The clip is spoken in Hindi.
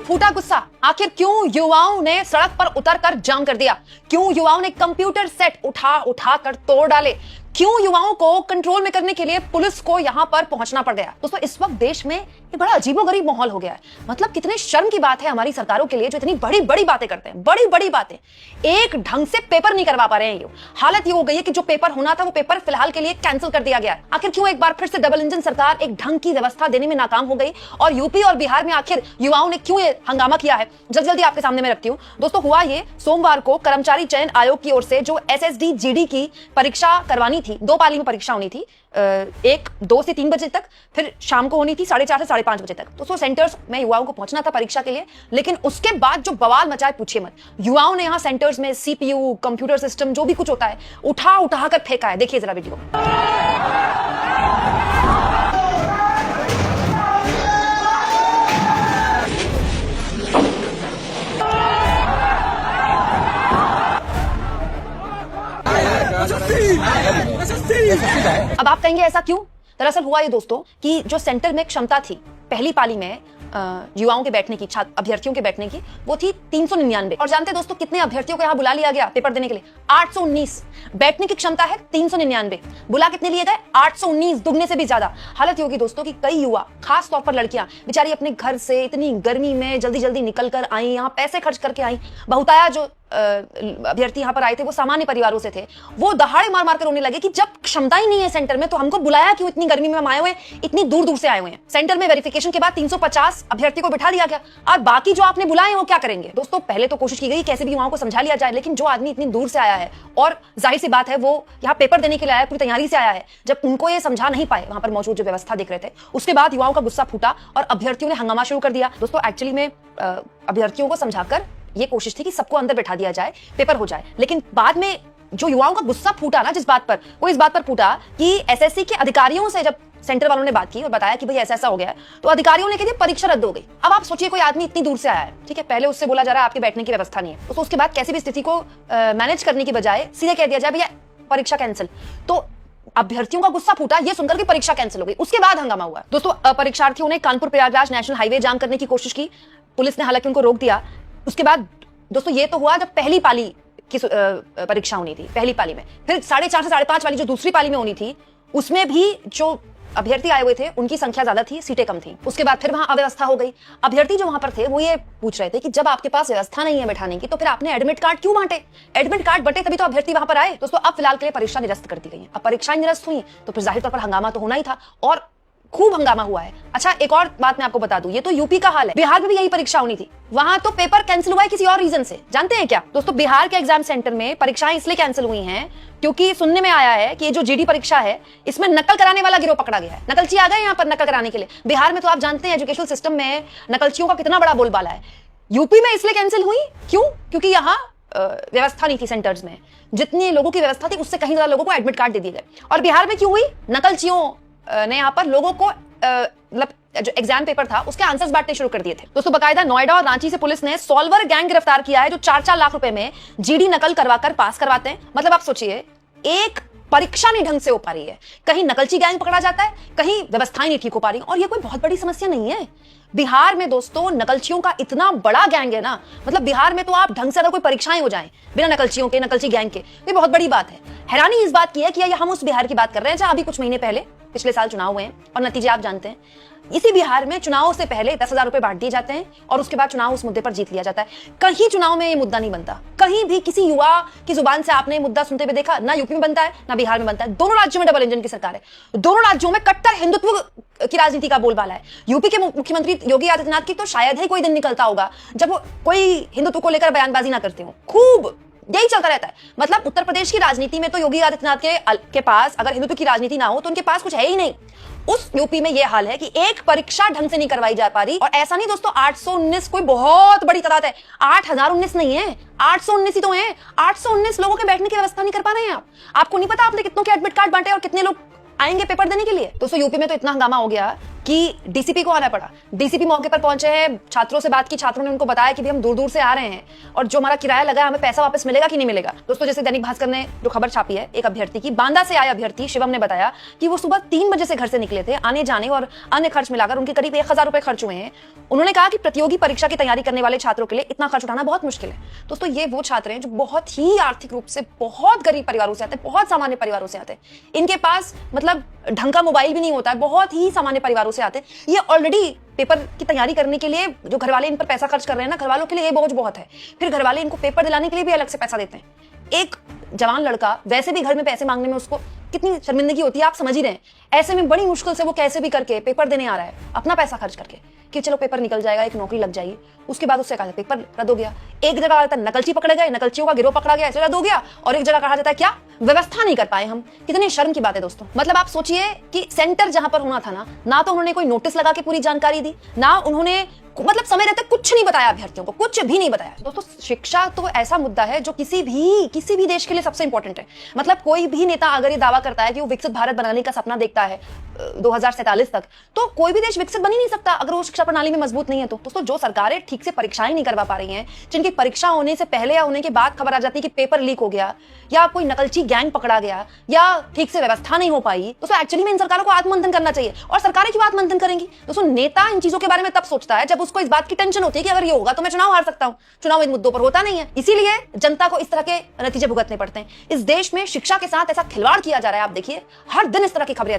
फूटा गुस्सा। आखिर क्यों युवाओं ने सड़क पर उतरकर जाम कर दिया? क्यों युवाओं ने कंप्यूटर सेट उठा उठा कर तोड़ डाले? क्यों युवाओं को कंट्रोल में करने के लिए पुलिस को यहां पर पहुंचना पड़ गया? दोस्तों, इस वक्त देश में ये बड़ा अजीबोगरीब माहौल हो गया है। मतलब कितने शर्म की बात है हमारी सरकारों के लिए, जो इतनी बड़ी बड़ी बातें करते हैं, बड़ी बड़ी बातें, एक ढंग से पेपर नहीं करवा पा रहे हैं। हालत ये हो गई है कि जो पेपर होना था वो पेपर फिलहाल के लिए कैंसिल कर दिया गया। आखिर क्यों एक बार फिर से डबल इंजन सरकार एक ढंग की व्यवस्था देने में नाकाम हो गई? और यूपी और बिहार में आखिर युवाओं ने क्यों ये हंगामा किया है, जल्दी जल्दी आपके सामने में रखती हूँ। दोस्तों, हुआ ये, सोमवार को कर्मचारी चयन आयोग की ओर से जो SSD GD की परीक्षा करवानी थी, 2 पाली में परीक्षा होनी थी, 2 से 3 बजे तक, फिर शाम को होनी थी 4:30 से 5:30 बजे तक। तो सेंटर्स में युवाओं को पहुंचना था परीक्षा के लिए, लेकिन उसके बाद जो बवाल मचाए पूछिए मत। युवाओं ने यहां सेंटर्स में CPU, कंप्यूटर सिस्टम, जो भी कुछ होता है, उठा उठा कर फेंका है। देखिए जरा वीडियो। अब आप कहेंगे ऐसा क्यों? दरअसल हुआ ये दोस्तों कि जो सेंटर में क्षमता थी पहली पाली में युवाओं के बैठने की, छात्र अभ्यर्थियों के बैठने की, वो थी 399। और जानते हैं दोस्तों कितने अभ्यर्थियों को यहाँ बुला लिया गया पेपर देने के लिए? 819। बैठने की क्षमता है 399, बुला कितने लिए गए? 819, दुगने से भी ज्यादा। हालत ये होगी दोस्तों कि कई युवा, खास तौर पर लड़कियां बेचारी अपने घर से इतनी गर्मी में जल्दी जल्दी निकल कर आई, यहाँ पैसे खर्च करके आई। बहुताया जो अभ्यर्थी यहाँ पर आए थे वो सामान्य परिवारों से थे। वो दहाड़े मार मार कर रोने लगे कि जब क्षमता ही नहीं है सेंटर में तो हमको बुलाया क्यों? इतनी गर्मी में हम आए हुए हैं, इतनी दूर दूर से आए हुए हैं। सेंटर में वेरिफिकेशन के बाद 350 अभ्यर्थी को बिठा दिया गया, और बाकी जो आपने बुलाए हैं वो क्या करेंगे? दोस्तों, पहले तो कोशिश की गई कैसे भी युवाओं को समझा लिया जाए, लेकिन जो आदमी इतनी दूर से आया है और जाहिर सी बात है वो यहाँ पेपर देने के लिए आया है, पूरी तैयारी से आया है, जब उनको ये समझा नहीं पाए वहां पर मौजूद जो व्यवस्था देख रहे थे, उसके बाद युवाओं का गुस्सा फूटा और अभ्यर्थियों ने हंगामा शुरू कर दिया। दोस्तों, एक्चुअली में अभ्यर्थियों को समझाकर ये कोशिश थी कि सबको अंदर बैठा दिया जाए, पेपर हो जाए, लेकिन बाद में जो युवाओं का गुस्सा फूटा ना, जिस बात पर, वो इस बात पर फूटा कि SSC के अधिकारियों से जब सेंटर वालों ने बात की और बताया कि भाई ऐसा ऐसा हो गया है, तो अधिकारियों ने कह दिया परीक्षा रद्द हो गई। अब आप सोचिए कोई आदमी इतनी दूर से आया है, ठीक है, पहले उससे बोला जा रहा है आपके बैठने की व्यवस्था नहीं है, तो उसके बाद कैसी भी स्थिति को मैनेज करने की बजाय सीधे कह दिया जाए भैया परीक्षा कैंसिल। तो अभ्यर्थियों का गुस्सा फूटा ये सुनकर कि परीक्षा कैंसिल हो गई। उसके बाद हंगामा हुआ। दोस्तों, परीक्षार्थियों ने कानपुर प्रयागराज नेशनल हाईवे जाम करने की कोशिश की, पुलिस ने हालांकि उनको रोक दिया। उसके बाद दोस्तों ये तो हुआ जब पहली पाली की परीक्षा होनी थी, पहली पाली में। फिर 4:30 से 5:30 वाली जो दूसरी पाली में होनी थी, उसमें भी जो अभ्यर्थी आए हुए थे उनकी संख्या ज्यादा थी, सीटें कम थी। उसके बाद फिर वहां अव्यवस्था हो गई। अभ्यर्थी जो वहां पर थे वो ये पूछ रहे थे कि जब आपके पास व्यवस्था नहीं है बैठाने की, तो फिर आपने एडमिट कार्ड क्यों बांटे? एडमिट कार्ड बटे तभी तो अभ्यर्थी वहां पर आए। दोस्तों, अब फिलहाल के लिए परीक्षा निरस्त कर दी गई है। अब परीक्षाएं निरस्त हुई तो फिर जाहिर तौर पर हंगामा तो होना ही था, और खूब हंगामा हुआ है। अच्छा, एक और बात मैं आपको बता दूं, ये तो यूपी का हाल है, बिहार में भी यही परीक्षा होनी थी, वहां तो पेपर कैंसिल हुआ है किसी और रीजन से। जानते हैं क्या दोस्तों? बिहार के एग्जाम सेंटर में परीक्षाएं इसलिए कैंसिल हुई हैं क्योंकि सुनने में आया है कि ये जो GD परीक्षा है, इसमें नकल कराने वाला गिरोह पकड़ा गया है। नकलची आ गए यहाँ पर नकल कराने के लिए। बिहार में तो आप जानते हैं एजुकेशनल सिस्टम में नकलचियों का कितना बड़ा बोलबाला है। यूपी में इसलिए कैंसिल हुई क्यों? क्योंकि यहाँ व्यवस्था नहीं थी सेंटर्स में, जितने लोगों की व्यवस्था थी उससे कहीं ज्यादा लोगों को एडमिट कार्ड दे दिए गए। और बिहार में क्यों हुई? नकलचियों ने यहाँ पर लोगों को मतलब जो एग्जाम पेपर था उसके आंसर्स बांटने शुरू कर दिए थे। दोस्तों, बकायदा नोएडा और रांची से पुलिस ने सॉल्वर गैंग गिरफ्तार किया है जो 4-4 लाख रुपए में GD नकल करवाकर पास करवाते हैं। मतलब आप सोचिए, एक परीक्षा नहीं ढंग से हो पा रही है, कहीं नकलची गैंग पकड़ा जाता है, कहीं व्यवस्थाएं नहीं ठीक हो पा रही। और ये कोई बहुत बड़ी समस्या नहीं है। बिहार में दोस्तों नकलचियों का इतना बड़ा गैंग है ना, मतलब बिहार में तो आप ढंग से अगर कोई परीक्षाएं हो जाएं बिना नकलचियों के, नकलची गैंग के, ये बहुत बड़ी बात है। हैरानी इस बात की है कि हम उस बिहार की बात कर रहे हैं जहां अभी कुछ महीने पहले पिछले साल चुनाव हुए हैं, और नतीजे आप जानते हैं। इसी बिहार में चुनाव से पहले 10,000 रुपए बांट दिए जाते हैं और उसके बाद चुनाव उस मुद्दे पर जीत लिया जाता है। कहीं चुनाव में ये मुद्दा नहीं बनता, कहीं भी किसी युवा की जुबान से आपने मुद्दा सुनते हुए देखा? ना यूपी में बनता है, ना बिहार में बनता है। दोनों राज्यों में डबल इंजन की सरकार है, दोनों राज्यों में कट्टर हिंदुत्व की राजनीति का बोलबाला है। यूपी के मुख्यमंत्री योगी आदित्यनाथ की तो शायद ही कोई दिन निकलता होगा जब वो कोई हिंदुत्व को लेकर बयानबाजी ना करते हो। खूब यही चलता रहता है। मतलब उत्तर प्रदेश की राजनीति में तो योगी आदित्यनाथ के पास अगर हिंदुत्व की राजनीति ना हो तो उनके पास कुछ है ही नहीं। उस यूपी में यह हाल है कि एक परीक्षा ढंग से नहीं करवाई जा पा रही। और ऐसा नहीं दोस्तों 819 कोई बहुत बड़ी तादाद है, 8019 नहीं है, 819 ही तो है। 819 लोगों के बैठने की व्यवस्था नहीं कर पा रहे हैं आप। आपको नहीं पता आपने कितनों के एडमिट कार्ड बांटे और कितने लोग आएंगे पेपर देने के लिए। दोस्तों यूपी में तो इतना हंगामा हो गया कि डीसीपी को आना पड़ा। डीसीपी मौके पर पहुंचे हैं, छात्रों से बात की, छात्रों ने उनको बताया कि भी हम दूर दूर से आ रहे हैं और जो हमारा किराया लगा है हमें पैसा वापस मिलेगा कि नहीं मिलेगा। दोस्तों जैसे दैनिक भास्कर ने जो खबर छापी है एक अभ्यर्थी की, बांदा से आए अभ्यर्थी शिवम ने बताया कि वो सुबह 3 बजे से घर से निकले थे, आने जाने और अन्य खर्च मिलाकर उनके करीब 1000 रुपए खर्च हुए हैं। उन्होंने कहा कि प्रतियोगी परीक्षा की तैयारी करने वाले छात्रों के लिए इतना खर्च उठाना बहुत मुश्किल है। दोस्तों ये वो छात्र हैं जो बहुत ही आर्थिक रूप से बहुत गरीब परिवारों से आते हैं, बहुत सामान्य परिवारों से आते हैं। इनके पास मतलब ढंग का मोबाइल भी नहीं होता है, बहुत ही सामान्य परिवारों से आते हैं। ये ऑलरेडी पेपर की तैयारी करने के लिए जो घर वाले इन पर पैसा खर्च कर रहे हैं ना, घर वालों के लिए ये बोझ बहुत है। फिर घर वाले इनको पेपर दिलाने के लिए भी अलग से पैसा देते हैं। एक जवान लड़का वैसे भी घर में पैसे मांगने में उसको कितनी शर्मिंदगी होती है आप समझ ही रहे हैं। ऐसे में बड़ी मुश्किल से वो कैसे भी करके पेपर देने आ रहा है, अपना पैसा खर्च करके कि चलो पेपर निकल जाएगा, एक नौकरी लग जाएगी। उसके बाद उससे कहा पेपर रद्द हो गया। एक जगह आता है नकलची पकड़े गए, नकलचियों का गिरोह पकड़ा गया, ऐसे रद्द हो गया। और एक जगह कहा जाता है क्या व्यवस्था नहीं कर पाए हम। कितनी शर्म की बात है दोस्तों। मतलब आप सोचिए कि सेंटर जहां पर होना था ना तो उन्होंने कोई नोटिस लगा के पूरी जानकारी दी, ना उन्होंने मतलब समय रहते कुछ नहीं बताया अभ्यर्थियों को, कुछ भी नहीं बताया। दोस्तों शिक्षा तो ऐसा मुद्दा है जो किसी भी देश के लिए सबसे इंपॉर्टेंट है। मतलब कोई भी नेता अगर ये दावा करता है कि वो विकसित भारत बनाने का सपना देखता है 2047 तक, तो कोई भी देश विकसित बन ही नहीं सकता अगर वो शिक्षा प्रणाली में मजबूत नहीं है। तो दोस्तों जो सरकारें ठीक से परीक्षाएं नहीं करवा पा रही हैं, जिनकी परीक्षा होने से पहले या होने के बाद खबर आ जाती है कि पेपर लीक हो गया या कोई नकलची गैंग पकड़ा गया या ठीक से व्यवस्था नहीं हो पाई, दोस्तों एक्चुअली में इन सरकारों को आत्ममंथन करना चाहिए। और सरकारें क्यों आत्ममंथन करेंगी? दोस्तों नेता इन चीजों के बारे में तब सोचता है जब उसको इस बात की टेंशन होती है कि अगर ये होगा तो मैं चुनाव हार सकता हूं। चुनाव इन मुद्दों पर होता नहीं है, इसीलिए जनता को इस तरह के नतीजे भुगतने पड़ते हैं। इस देश में शिक्षा के साथ ऐसा खिलवाड़ किया जा रहा है, आप देखिए हर दिन इस तरह की खबरें